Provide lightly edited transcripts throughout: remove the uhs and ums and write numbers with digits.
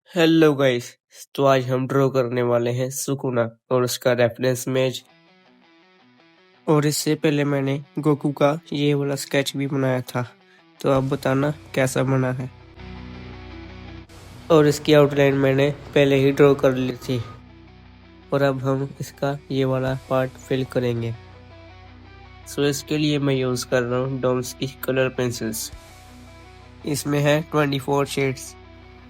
Hello guys. तो आज हम ड्रॉ करने वाले हैं सुकुना और उसका रेफरेंस इमेज। और इससे पहले मैंने गोकू का ये वाला स्केच भी बनाया था। तो आप बताना कैसा बना है। और इसकी आउटलाइन मैंने पहले ही ड्रॉ कर ली थी। और अब हम इसका ये वाला पार्ट फिल करेंगे। सो इसके लिए मैं यूज़ कर रहा हूँ डॉम्स की कलर पेंसिल्स। इसमें है 24 शेड्स।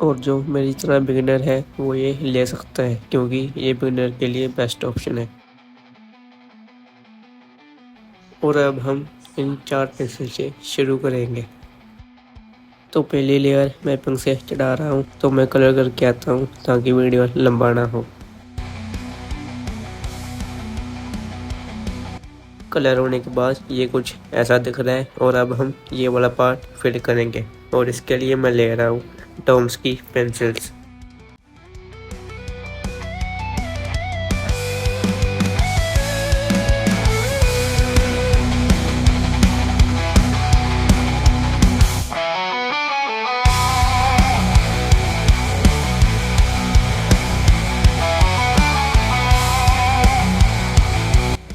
और जो मेरी तरह बिगिनर है वो ये ले सकता है, क्योंकि ये बिगिनर के लिए बेस्ट ऑप्शन है। और अब हम इन 4 पेंसिल से शुरू करेंगे। तो पहली लेयर मैं पेन से चढ़ा रहा हूँ, तो मैं कलर करके आता हूँ ताकि वीडियो लंबा ना हो। कलर होने के बाद ये कुछ ऐसा दिख रहा है। और अब हम ये वाला पार्ट फिल करेंगे। और इसके लिए मैं ले रहा हूँ डॉम्स की पेंसिल्स।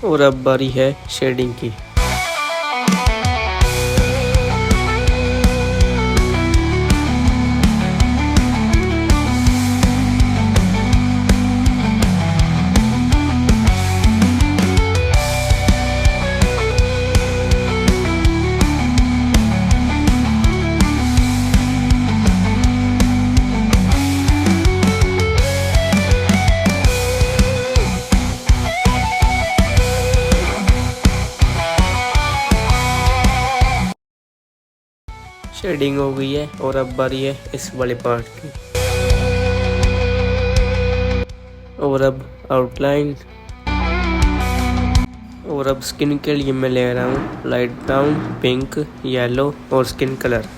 और अब बारी है शेडिंग की। शेडिंग हो गई है और अब बारी है इस वाले पार्ट की। और अब आउटलाइन। और अब स्किन के लिए मैं ले रहा हूँ लाइट ब्राउन, पिंक, येलो और स्किन कलर।